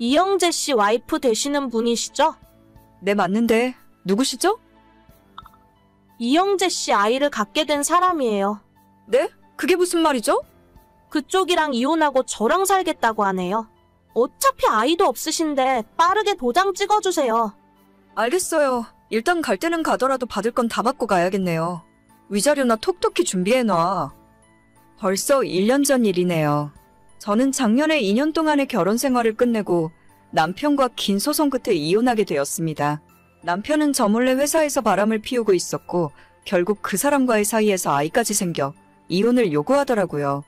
이영재 씨 와이프 되시는 분이시죠? 네, 맞는데 누구시죠? 이영재 씨 아이를 갖게 된 사람이에요. 네? 그게 무슨 말이죠? 그쪽이랑 이혼하고 저랑 살겠다고 하네요. 어차피 아이도 없으신데 빠르게 도장 찍어주세요. 알겠어요. 일단 갈 때는 가더라도 받을 건 다 받고 가야겠네요. 위자료나 톡톡히 준비해놔. 벌써 1년 전 일이네요. 저는 작년에 2년 동안의 결혼 생활을 끝내고 남편과 긴 소송 끝에 이혼하게 되었습니다. 남편은 저 몰래 회사에서 바람을 피우고 있었고 결국 그 사람과의 사이에서 아이까지 생겨 이혼을 요구하더라고요.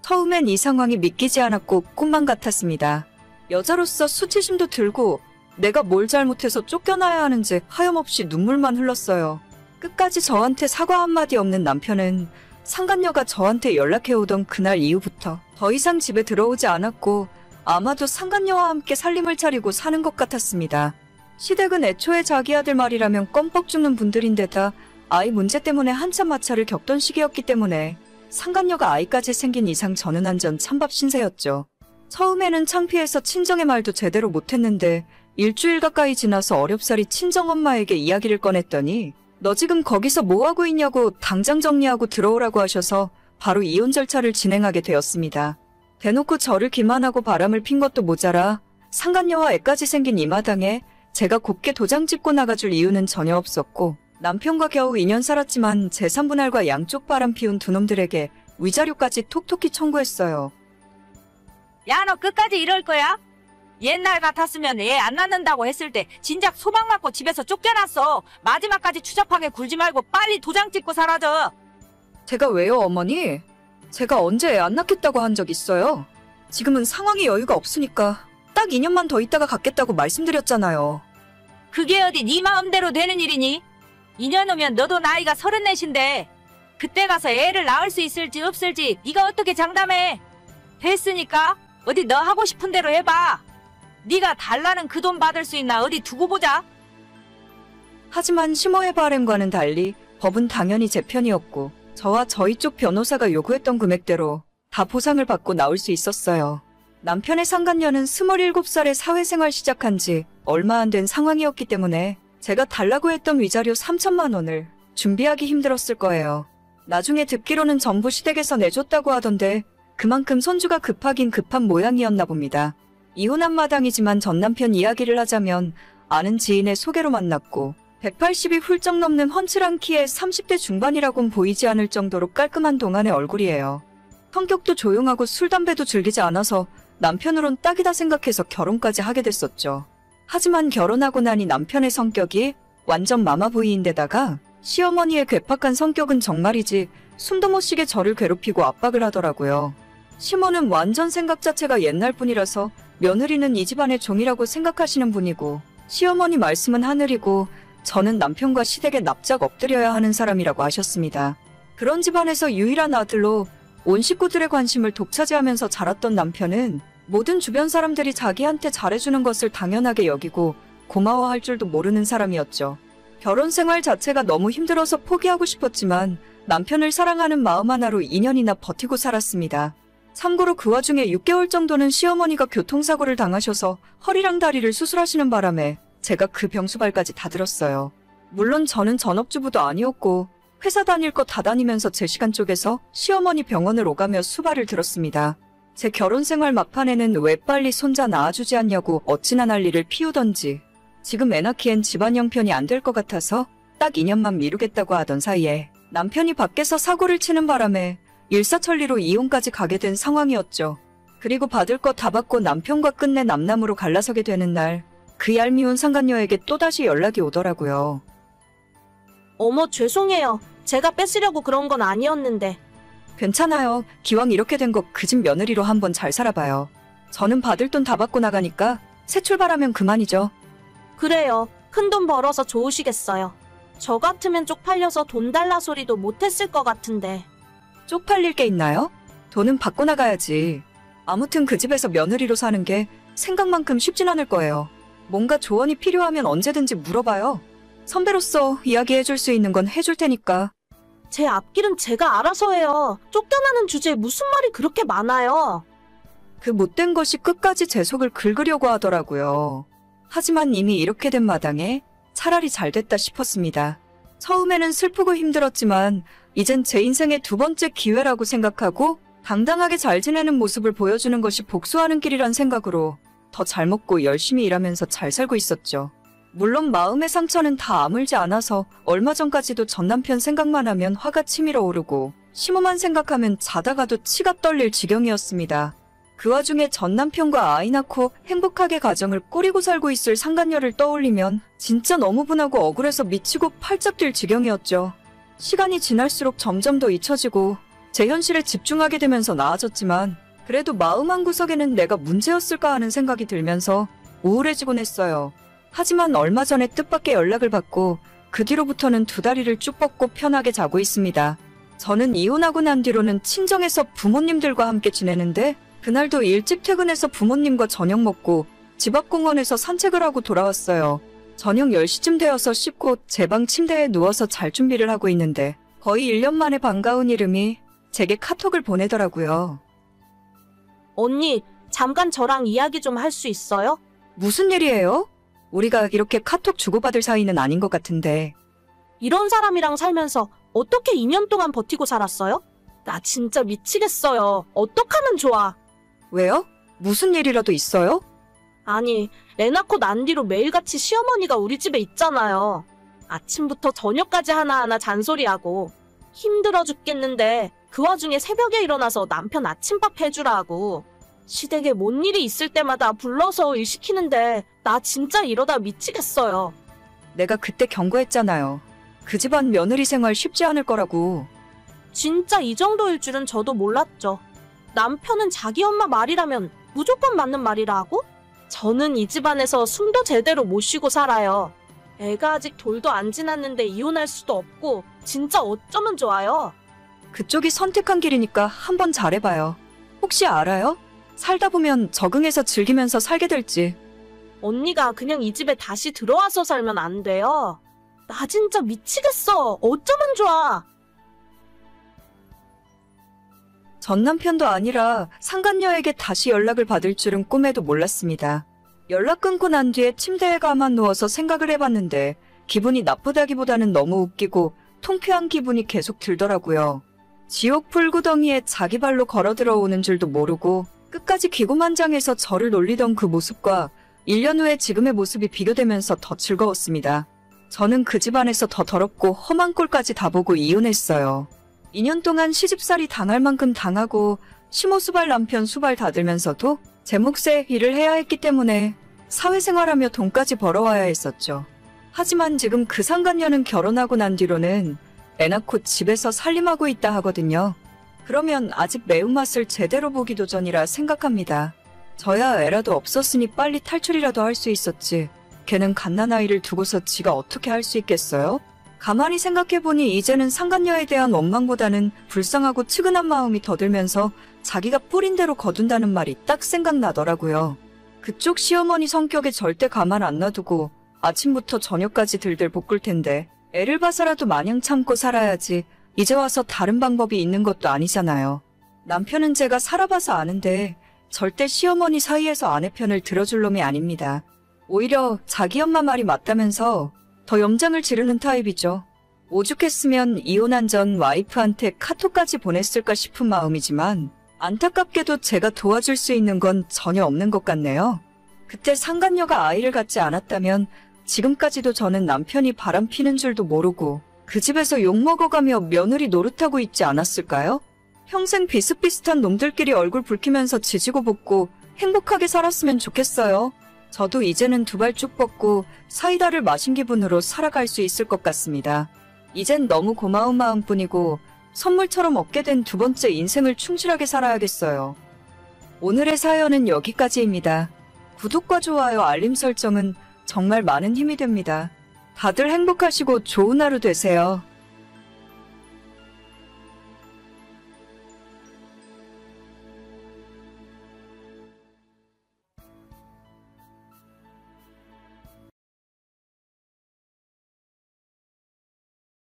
처음엔 이 상황이 믿기지 않았고 꿈만 같았습니다. 여자로서 수치심도 들고 내가 뭘 잘못해서 쫓겨나야 하는지 하염없이 눈물만 흘렀어요. 끝까지 저한테 사과 한마디 없는 남편은 상간녀가 저한테 연락해오던 그날 이후부터 더 이상 집에 들어오지 않았고 아마도 상간녀와 함께 살림을 차리고 사는 것 같았습니다. 시댁은 애초에 자기 아들 말이라면 껌뻑 죽는 분들인데다 아이 문제 때문에 한참 마찰을 겪던 시기였기 때문에 상간녀가 아이까지 생긴 이상 저는 완전 찬밥 신세였죠. 처음에는 창피해서 친정의 말도 제대로 못했는데 일주일 가까이 지나서 어렵사리 친정엄마에게 이야기를 꺼냈더니 너 지금 거기서 뭐하고 있냐고 당장 정리하고 들어오라고 하셔서 바로 이혼 절차를 진행하게 되었습니다. 대놓고 저를 기만하고 바람을 핀 것도 모자라 상간녀와 애까지 생긴 이 마당에 제가 곱게 도장 찍고 나가줄 이유는 전혀 없었고 남편과 겨우 2년 살았지만 재산분할과 양쪽 바람 피운 두 놈들에게 위자료까지 톡톡히 청구했어요. 야, 너 끝까지 이럴 거야? 옛날 같았으면 애 안 낳는다고 했을 때 진작 소방 맞고 집에서 쫓겨났어. 마지막까지 추잡하게 굴지 말고 빨리 도장 찍고 사라져. 제가 왜요, 어머니? 제가 언제 애 안 낳겠다고 한 적 있어요? 지금은 상황이 여유가 없으니까 딱 2년만 더 있다가 갖겠다고 말씀드렸잖아요. 그게 어디 네 마음대로 되는 일이니? 2년 후면 너도 나이가 34인데 그때 가서 애를 낳을 수 있을지 없을지 네가 어떻게 장담해? 됐으니까 어디 너 하고 싶은 대로 해봐. 네가 달라는 그 돈 받을 수 있나 어디 두고 보자. 하지만 심호의 바람과는 달리 법은 당연히 제 편이었고 저와 저희 쪽 변호사가 요구했던 금액대로 다 보상을 받고 나올 수 있었어요. 남편의 상간녀는 27살에 사회생활 시작한 지 얼마 안 된 상황이었기 때문에 제가 달라고 했던 위자료 3천만 원을 준비하기 힘들었을 거예요. 나중에 듣기로는 전부 시댁에서 내줬다고 하던데 그만큼 손주가 급하긴 급한 모양이었나 봅니다. 이혼한 마당이지만 전 남편 이야기를 하자면 아는 지인의 소개로 만났고 180이 훌쩍 넘는 훤칠한 키에 30대 중반이라곤 보이지 않을 정도로 깔끔한 동안의 얼굴이에요. 성격도 조용하고 술, 담배도 즐기지 않아서 남편으론 딱이다 생각해서 결혼까지 하게 됐었죠. 하지만 결혼하고 나니 남편의 성격이 완전 마마보이인데다가 시어머니의 괴팍한 성격은 정말이지 숨도 못 쉬게 저를 괴롭히고 압박을 하더라고요. 시모는 완전 생각 자체가 옛날 분이라서 며느리는 이 집안의 종이라고 생각하시는 분이고 시어머니 말씀은 하늘이고 저는 남편과 시댁에 납작 엎드려야 하는 사람이라고 하셨습니다. 그런 집안에서 유일한 아들로 온 식구들의 관심을 독차지하면서 자랐던 남편은 모든 주변 사람들이 자기한테 잘해주는 것을 당연하게 여기고 고마워할 줄도 모르는 사람이었죠. 결혼 생활 자체가 너무 힘들어서 포기하고 싶었지만 남편을 사랑하는 마음 하나로 2년이나 버티고 살았습니다. 참고로 그 와중에 6개월 정도는 시어머니가 교통사고를 당하셔서 허리랑 다리를 수술하시는 바람에 제가 그 병수발까지 다 들었어요. 물론 저는 전업주부도 아니었고 회사 다닐 거 다 다니면서 제 시간 쪼개서 시어머니 병원을 오가며 수발을 들었습니다. 제 결혼 생활 막판에는 왜 빨리 손자 낳아주지 않냐고 어찌나 난리를 피우던지 지금 애 낳기엔 집안 형편이 안 될 것 같아서 딱 2년만 미루겠다고 하던 사이에 남편이 밖에서 사고를 치는 바람에 일사천리로 이혼까지 가게 된 상황이었죠. 그리고 받을 거 다 받고 남편과 끝내 남남으로 갈라서게 되는 날 그 얄미운 상간녀에게 또다시 연락이 오더라고요. 어머, 죄송해요. 제가 뺏으려고 그런 건 아니었는데. 괜찮아요. 기왕 이렇게 된 거 그 집 며느리로 한번 잘 살아봐요. 저는 받을 돈 다 받고 나가니까 새 출발하면 그만이죠. 그래요. 큰돈 벌어서 좋으시겠어요. 저 같으면 쪽팔려서 돈 달라 소리도 못했을 것 같은데. 쪽팔릴 게 있나요? 돈은 받고 나가야지. 아무튼 그 집에서 며느리로 사는 게 생각만큼 쉽진 않을 거예요. 뭔가 조언이 필요하면 언제든지 물어봐요. 선배로서 이야기해줄 수 있는 건 해줄 테니까. 제 앞길은 제가 알아서 해요. 쫓겨나는 주제에 무슨 말이 그렇게 많아요. 그 못된 것이 끝까지 제 속을 긁으려고 하더라고요. 하지만 이미 이렇게 된 마당에 차라리 잘 됐다 싶었습니다. 처음에는 슬프고 힘들었지만 이젠 제 인생의 두 번째 기회라고 생각하고 당당하게 잘 지내는 모습을 보여주는 것이 복수하는 길이란 생각으로 더 잘 먹고 열심히 일하면서 잘 살고 있었죠. 물론 마음의 상처는 다 아물지 않아서 얼마 전까지도 전 남편 생각만 하면 화가 치밀어 오르고 심호만 생각하면 자다가도 치가 떨릴 지경이었습니다. 그 와중에 전 남편과 아이 낳고 행복하게 가정을 꾸리고 살고 있을 상간녀를 떠올리면 진짜 너무 분하고 억울해서 미치고 팔짝 뛸 지경이었죠. 시간이 지날수록 점점 더 잊혀지고 제 현실에 집중하게 되면서 나아졌지만 그래도 마음 한구석에는 내가 문제였을까 하는 생각이 들면서 우울해지곤 했어요. 하지만 얼마 전에 뜻밖의 연락을 받고 그 뒤로부터는 두 다리를 쭉 뻗고 편하게 자고 있습니다. 저는 이혼하고 난 뒤로는 친정에서 부모님들과 함께 지내는데 그날도 일찍 퇴근해서 부모님과 저녁 먹고 집 앞 공원에서 산책을 하고 돌아왔어요. 저녁 10시쯤 되어서 씻고 제 방 침대에 누워서 잘 준비를 하고 있는데 거의 1년 만에 반가운 이름이 제게 카톡을 보내더라고요. 언니, 잠깐 저랑 이야기 좀 할 수 있어요? 무슨 일이에요? 우리가 이렇게 카톡 주고받을 사이는 아닌 것 같은데. 이런 사람이랑 살면서 어떻게 2년 동안 버티고 살았어요? 나 진짜 미치겠어요. 어떡하면 좋아? 왜요? 무슨 일이라도 있어요? 아니, 애 낳고 난 뒤로 매일같이 시어머니가 우리 집에 있잖아요. 아침부터 저녁까지 하나하나 잔소리하고 힘들어 죽겠는데 그 와중에 새벽에 일어나서 남편 아침밥 해주라고 시댁에 뭔 일이 있을 때마다 불러서 일 시키는데 나 진짜 이러다 미치겠어요. 내가 그때 경고했잖아요. 그 집안 며느리 생활 쉽지 않을 거라고. 진짜 이 정도일 줄은 저도 몰랐죠. 남편은 자기 엄마 말이라면 무조건 맞는 말이라 하고? 저는 이 집안에서 숨도 제대로 못 쉬고 살아요. 애가 아직 돌도 안 지났는데 이혼할 수도 없고 진짜 어쩌면 좋아요. 그쪽이 선택한 길이니까 한번 잘해봐요. 혹시 알아요? 살다 보면 적응해서 즐기면서 살게 될지. 언니가 그냥 이 집에 다시 들어와서 살면 안 돼요. 나 진짜 미치겠어. 어쩌면 좋아. 전 남편도 아니라 상간녀에게 다시 연락을 받을 줄은 꿈에도 몰랐습니다. 연락 끊고 난 뒤에 침대에 가만 누워서 생각을 해봤는데 기분이 나쁘다기보다는 너무 웃기고 통쾌한 기분이 계속 들더라고요. 지옥 불구덩이에 자기 발로 걸어 들어오는 줄도 모르고 끝까지 기고만장해서 저를 놀리던 그 모습과 1년 후에 지금의 모습이 비교되면서 더 즐거웠습니다. 저는 그 집안에서 더 더럽고 험한 꼴까지 다 보고 이혼했어요. 2년 동안 시집살이 당할 만큼 당하고 심호수발 남편 수발 다들면서도 제 몫의 일을 해야 했기 때문에 사회생활하며 돈까지 벌어와야 했었죠. 하지만 지금 그 상간녀는 결혼하고 난 뒤로는 애 낳고 집에서 살림하고 있다 하거든요. 그러면 아직 매운맛을 제대로 보기도 전이라 생각합니다. 저야 애라도 없었으니 빨리 탈출이라도 할 수 있었지. 걔는 갓난아이를 두고서 지가 어떻게 할 수 있겠어요? 가만히 생각해보니 이제는 상간녀에 대한 원망보다는 불쌍하고 측은한 마음이 더 들면서 자기가 뿌린 대로 거둔다는 말이 딱 생각나더라고요. 그쪽 시어머니 성격에 절대 가만 안 놔두고 아침부터 저녁까지 들들 볶을 텐데 애를 봐서라도 마냥 참고 살아야지 이제 와서 다른 방법이 있는 것도 아니잖아요. 남편은 제가 살아봐서 아는데 절대 시어머니 사이에서 아내 편을 들어줄 놈이 아닙니다. 오히려 자기 엄마 말이 맞다면서 더 염장을 지르는 타입이죠. 오죽했으면 이혼한 전 와이프한테 카톡까지 보냈을까 싶은 마음이지만 안타깝게도 제가 도와줄 수 있는 건 전혀 없는 것 같네요. 그때 상간녀가 아이를 갖지 않았다면 지금까지도 저는 남편이 바람피는 줄도 모르고 그 집에서 욕먹어가며 며느리 노릇하고 있지 않았을까요? 평생 비슷비슷한 놈들끼리 얼굴 붉히면서 지지고 볶고 행복하게 살았으면 좋겠어요. 저도 이제는 두 발 쭉 뻗고 사이다를 마신 기분으로 살아갈 수 있을 것 같습니다. 이젠 너무 고마운 마음뿐이고 선물처럼 얻게 된 두 번째 인생을 충실하게 살아야겠어요. 오늘의 사연은 여기까지입니다. 구독과 좋아요, 알림 설정은 정말 많은 힘이 됩니다. 다들 행복하시고 좋은 하루 되세요.